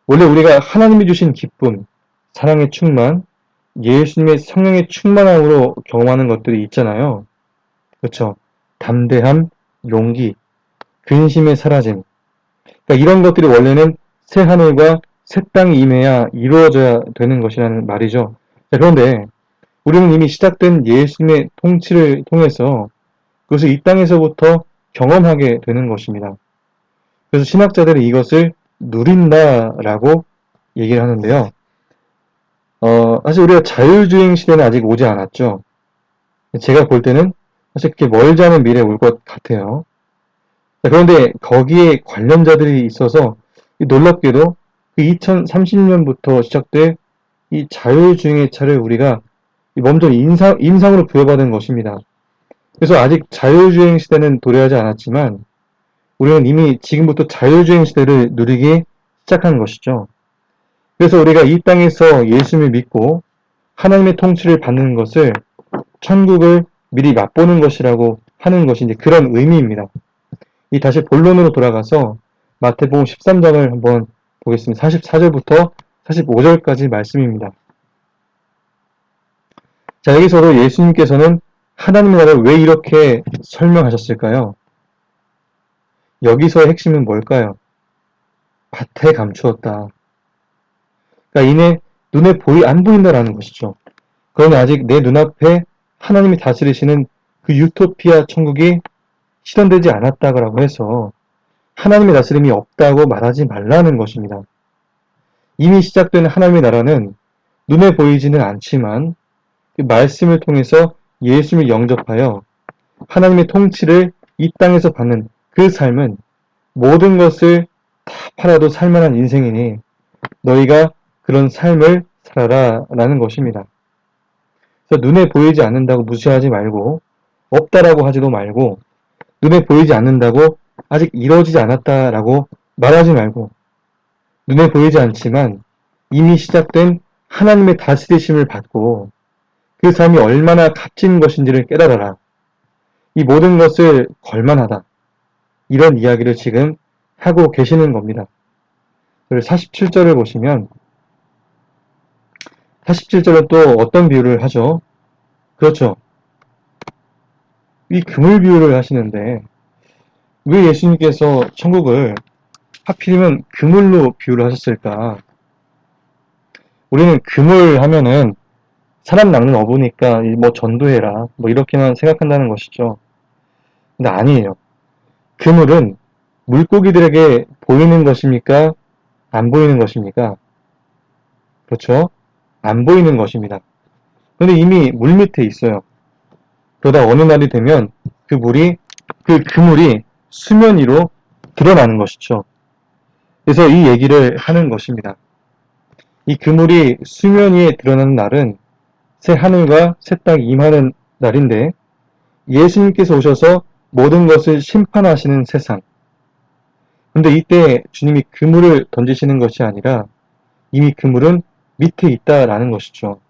원래 우리가 하나님이 주신 기쁨, 사랑의 충만, 예수님의 성령의 충만함으로 경험하는 것들이 있잖아요. 그렇죠? 담대함, 용기, 근심의 사라짐. 그러니까 이런 것들이 원래는 새 하늘과 새 땅이 임해야 이루어져야 되는 것이라는 말이죠. 자, 그런데 우리는 이미 시작된 예수님의 통치를 통해서 그것을 이 땅에서부터 경험하게 되는 것입니다. 그래서 신학자들이 이것을 누린다라고 얘기를 하는데요. 사실 우리가 자율주행 시대는 아직 오지 않았죠. 제가 볼 때는 사실 그렇게 멀지 않은 미래에 올 것 같아요. 그런데 거기에 관련자들이 있어서 놀랍게도 그 2030년부터 시작될 이 자율주행의 차를 우리가 먼저 인상으로 부여받은 것입니다. 그래서 아직 자율주행 시대는 도래하지 않았지만 우리는 이미 지금부터 자율주행 시대를 누리기 시작한 것이죠. 그래서 우리가 이 땅에서 예수님을 믿고 하나님의 통치를 받는 것을 천국을 미리 맛보는 것이라고 하는 것이 이제 그런 의미입니다. 이 다시 본론으로 돌아가서 마태복음 13장을 한번 보겠습니다. 44절부터 45절까지 말씀입니다. 자, 여기서도 예수님께서는 하나님의 나라를 왜 이렇게 설명하셨을까요? 여기서의 핵심은 뭘까요? 밭에 감추었다. 그러니까 이내 눈에 안 보인다라는 것이죠. 그러나 아직 내 눈앞에 하나님이 다스리시는 그 유토피아 천국이 실현되지 않았다고 해서 하나님의 다스림이 없다고 말하지 말라는 것입니다. 이미 시작된 하나님의 나라는 눈에 보이지는 않지만 그 말씀을 통해서 예수님을 영접하여 하나님의 통치를 이 땅에서 받는 그 삶은 모든 것을 다 팔아도 살만한 인생이니 너희가 그런 삶을 살아라 라는 것입니다. 그래서 눈에 보이지 않는다고 무시하지 말고 없다라고 하지도 말고 눈에 보이지 않는다고 아직 이루어지지 않았다라고 말하지 말고 눈에 보이지 않지만 이미 시작된 하나님의 다스리심을 받고 그 삶이 얼마나 값진 것인지를 깨달아라. 이 모든 것을 걸만하다. 이런 이야기를 지금 하고 계시는 겁니다. 47절을 보시면 47절은 또 어떤 비유를 하죠? 그렇죠. 이 그물 비유를 하시는데 왜 예수님께서 천국을 하필이면 그물로 비유를 하셨을까? 우리는 그물 하면은 사람 낚는 어부니까 뭐 전도해라 뭐 이렇게만 생각한다는 것이죠. 근데 아니에요. 그물은 물고기들에게 보이는 것입니까? 안 보이는 것입니까? 그렇죠? 안 보이는 것입니다. 근데 이미 물 밑에 있어요. 그러다 어느 날이 되면 그 그물이 수면 위로 드러나는 것이죠. 그래서 이 얘기를 하는 것입니다. 이 그물이 수면 위에 드러나는 날은 새 하늘과 새 땅이 임하는 날인데 예수님께서 오셔서 모든 것을 심판하시는 세상. 근데 이때 주님이 그물을 던지시는 것이 아니라 이미 그물은 밑에 있다라는 것이죠.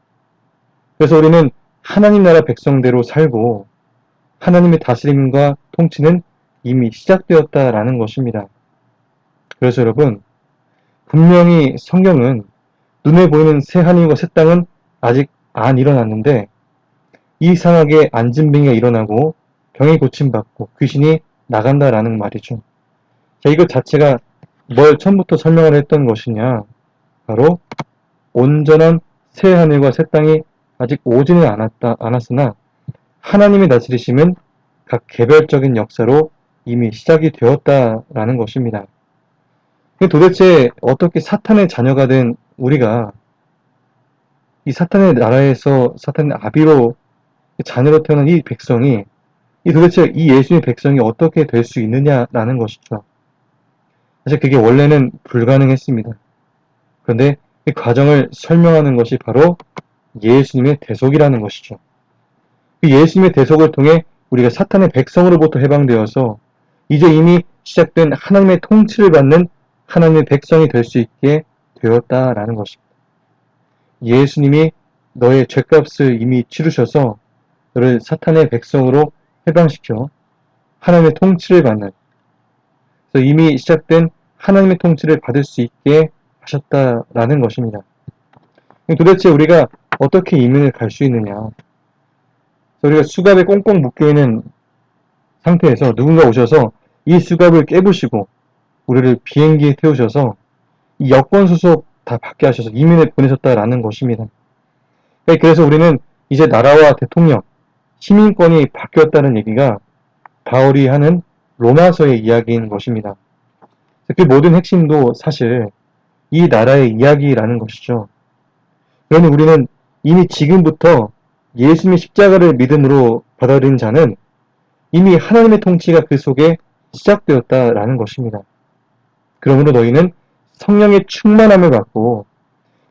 그래서 우리는 하나님 나라 백성대로 살고 하나님의 다스림과 통치는 이미 시작되었다라는 것입니다. 그래서 여러분, 분명히 성경은 눈에 보이는 새 하늘과 새 땅은 아직 안 일어났는데 이상하게 안진병이 일어나고 병이 고침받고 귀신이 나간다라는 말이죠. 자, 이것 자체가 뭘 처음부터 설명을 했던 것이냐? 바로 온전한 새 하늘과 새 땅이 아직 오지는 않았으나 하나님의 다스리심은 각 개별적인 역사로 이미 시작이 되었다라는 것입니다. 도대체 어떻게 사탄의 자녀가 된 우리가 이 사탄의 나라에서 사탄의 아비로 자녀로 태어난 이 백성이 도대체 이 예수님의 백성이 어떻게 될 수 있느냐라는 것이죠. 사실 그게 원래는 불가능했습니다. 그런데 이 과정을 설명하는 것이 바로 예수님의 대속이라는 것이죠. 그 예수님의 대속을 통해 우리가 사탄의 백성으로부터 해방되어서 이제 이미 시작된 하나님의 통치를 받는 하나님의 백성이 될 수 있게 되었다라는 것입니다. 예수님이 너의 죗값을 이미 치르셔서 너를 사탄의 백성으로 해방시켜 하나님의 통치를 받는, 그래서 이미 시작된 하나님의 통치를 받을 수 있게 하셨다라는 것입니다. 도대체 우리가 어떻게 이민을 갈 수 있느냐? 우리가 수갑에 꽁꽁 묶여있는 상태에서 누군가 오셔서 이 수갑을 깨부시고 우리를 비행기에 태우셔서 이 여권 수속 다 받게 하셔서 이민을 보내셨다라는 것입니다. 그래서 우리는 이제 나라와 대통령, 시민권이 바뀌었다는 얘기가 바울이 하는 로마서의 이야기인 것입니다. 그 모든 핵심도 사실 이 나라의 이야기라는 것이죠. 그러니 우리는 이미 지금부터 예수님의 십자가를 믿음으로 받아들인 자는 이미 하나님의 통치가 그 속에 시작되었다라는 것입니다. 그러므로 너희는 성령의 충만함을 받고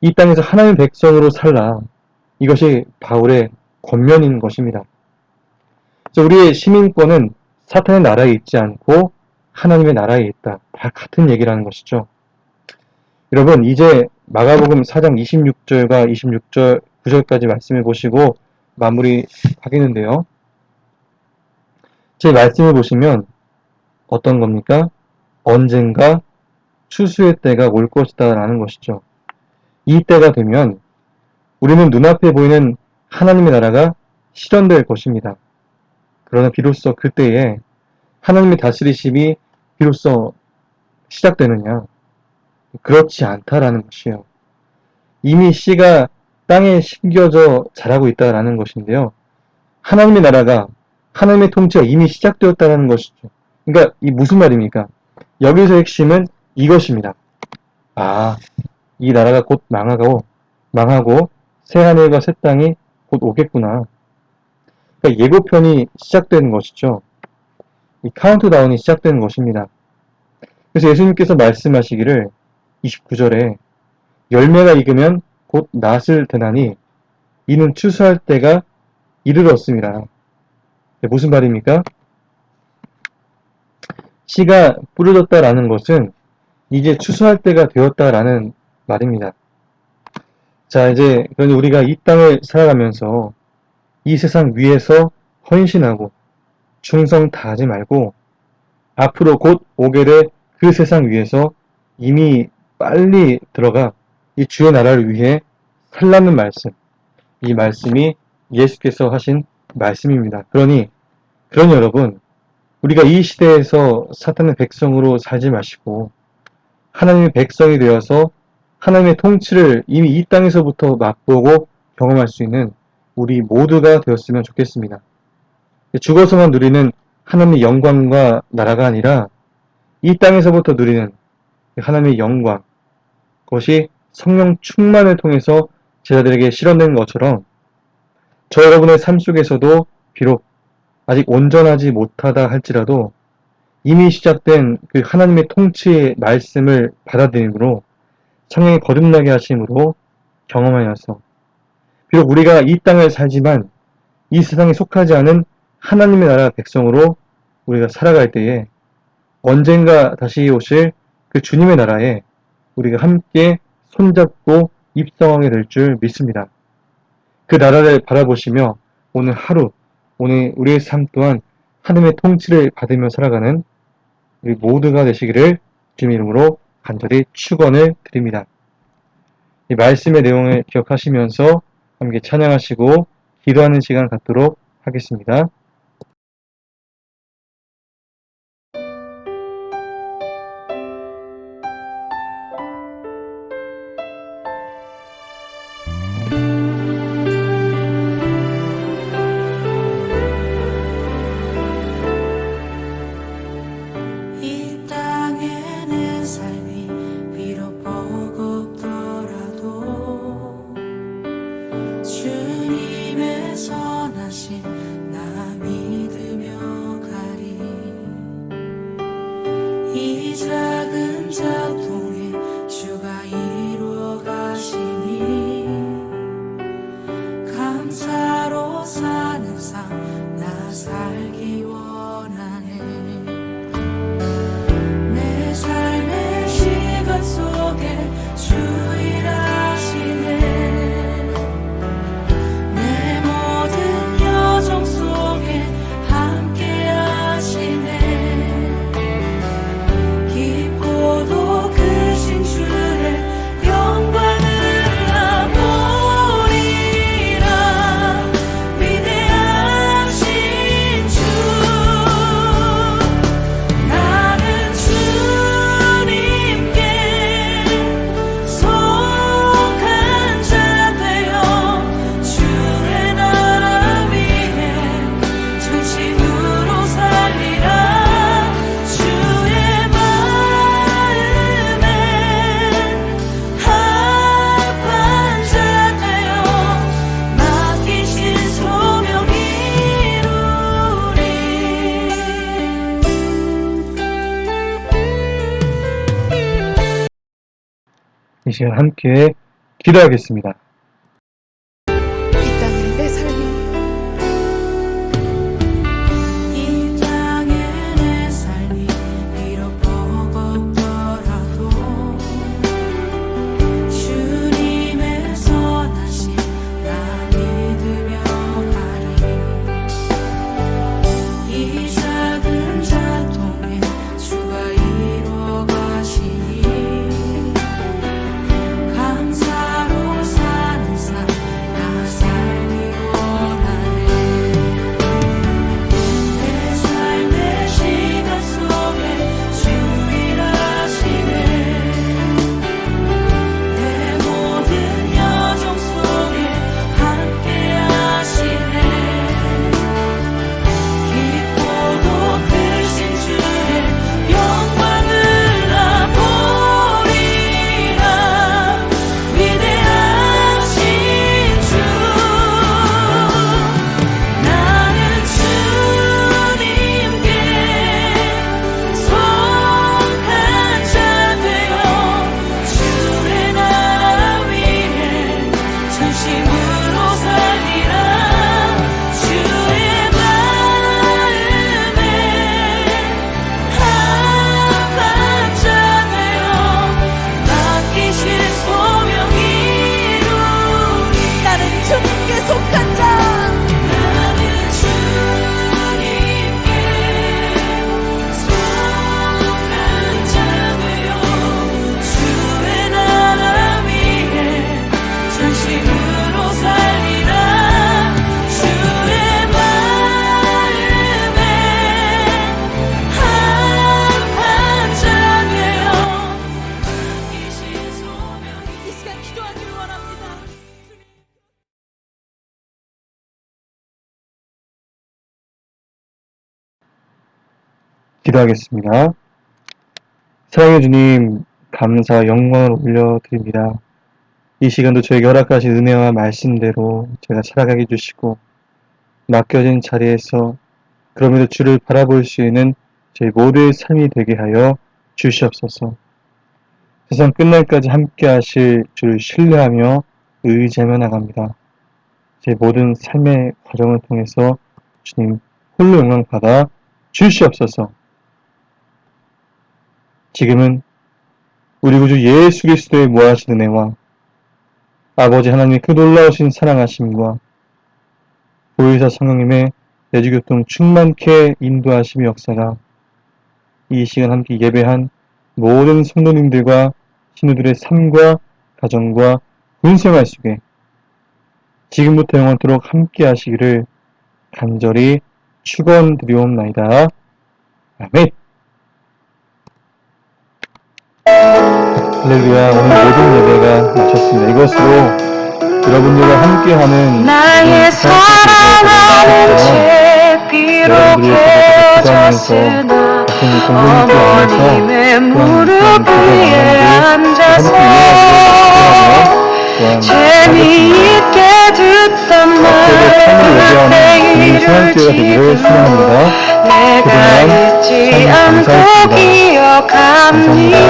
이 땅에서 하나님의 백성으로 살라. 이것이 바울의 권면인 것입니다. 우리의 시민권은 사탄의 나라에 있지 않고 하나님의 나라에 있다. 다 같은 얘기라는 것이죠. 여러분, 이제 마가복음 4장 26절과 26절, 9절까지 말씀해 보시고 마무리 하겠는데요. 제 말씀을 보시면 어떤 겁니까? 언젠가 추수의 때가 올 것이다 라는 것이죠. 이 때가 되면 우리는 눈앞에 보이는 하나님의 나라가 실현될 것입니다. 그러나 비로소 그때에 하나님의 다스리심이 비로소 시작되느냐? 그렇지 않다라는 것이에요. 이미 씨가 땅에 심겨져 자라고 있다라는 것인데요. 하나님의 나라가, 하나님의 통치가 이미 시작되었다는 것이죠. 그러니까 이 무슨 말입니까? 여기서 핵심은 이것입니다. 아, 이 나라가 곧 망하고 새 하늘과 새 땅이 곧 오겠구나. 그러니까 예고편이 시작되는 것이죠. 이 카운트다운이 시작되는 것입니다. 그래서 예수님께서 말씀하시기를 29절에 열매가 익으면 곧 낫을 되나니 이는 추수할 때가 이르렀습니다. 무슨 말입니까? 씨가 뿌려졌다라는 것은 이제 추수할 때가 되었다라는 말입니다. 자, 이제 그러니 우리가 이 땅을 살아가면서 이 세상 위에서 헌신하고 충성 다하지 말고 앞으로 곧 오게 될 그 세상 위에서 이미 빨리 들어가 이 주의 나라를 위해 살라는 말씀, 이 말씀이 예수께서 하신 말씀입니다. 그러니 여러분, 우리가 이 시대에서 사탄의 백성으로 살지 마시고 하나님의 백성이 되어서 하나님의 통치를 이미 이 땅에서부터 맛보고 경험할 수 있는 우리 모두가 되었으면 좋겠습니다. 죽어서만 누리는 하나님의 영광과 나라가 아니라 이 땅에서부터 누리는 하나님의 영광, 그것이 성령 충만을 통해서 제자들에게 실현된 것처럼 저 여러분의 삶 속에서도 비록 아직 온전하지 못하다 할지라도 이미 시작된 그 하나님의 통치의 말씀을 받아들임으로 성령이 거듭나게 하심으로 경험하여서 비록 우리가 이 땅을 살지만 이 세상에 속하지 않은 하나님의 나라 백성으로 우리가 살아갈 때에 언젠가 다시 오실 그 주님의 나라에 우리가 함께 손잡고 입성하게 될 줄 믿습니다. 그 나라를 바라보시며 오늘 하루, 오늘 우리의 삶 또한 하나님의 통치를 받으며 살아가는 우리 모두가 되시기를 주님 이름으로 간절히 축원을 드립니다. 이 말씀의 내용을 기억하시면서 함께 찬양하시고 기도하는 시간 갖도록 하겠습니다. 이 땅의 내 삶이 비록 버겁더라도 주님의 선하심 나 믿으며 가리. 이 작은 자통에 주가 이루어 가시니 감사로 사는 삶 나 살기 원하네. 내 삶의 시간 속에 주 일하시네. 내 모든 여정 속에 함께 하시네. 깊고도 크신 주의 영광을 나 보리라. 위대하신 주 나는 주님께 속한 자 되어 주의 나라 위에 전심으로 살리라. 주의 마음에 합한 자 되어 맡기신 소명 이루리. 이 시간 함께 기도하겠습니다. 이 땅의 내 삶이 이 땅의 내 삶이 비록 버겁더라도 주님의 선하심 나 믿으며 가리. 이 작은 자통에 주가 이루어 가시니 감사로 사 기도하겠습니다. 사랑의 주님, 감사 영광을 올려드립니다. 이 시간도 저에게 허락하신 은혜와 말씀대로 제가 살아가게 해주시고 맡겨진 자리에서 그럼에도 주를 바라볼 수 있는 저희 모두의 삶이 되게 하여 주시옵소서. 세상 끝날까지 함께 하실 주를 신뢰하며 의지하며 나갑니다. 제 모든 삶의 과정을 통해서 주님 홀로 영광 받아 주시옵소서. 지금은 우리 구주 예수 그리스도의 무한하신 은혜와 아버지 하나님의 그 놀라우신 사랑하심과 보혜사 성령님의 내주교통 충만케 인도하심의 역사가 이 시간 함께 예배한 모든 성도님들과 신우들의 삶과 가정과 군생활 속에 지금부터 영원토록 함께 하시기를 간절히 축원드리옵나이다. 아멘. 할렐루야. 오늘 모든 예배가 마쳤습니다. 이것으로 여러분들과 함께하는 나의 사랑하는 채 비록해졌으나 어머님의 무릎 위에 앉아서 재미있게 듣던 말을 내일을 소망합니다. 내가 잊지 않고 기억합니다.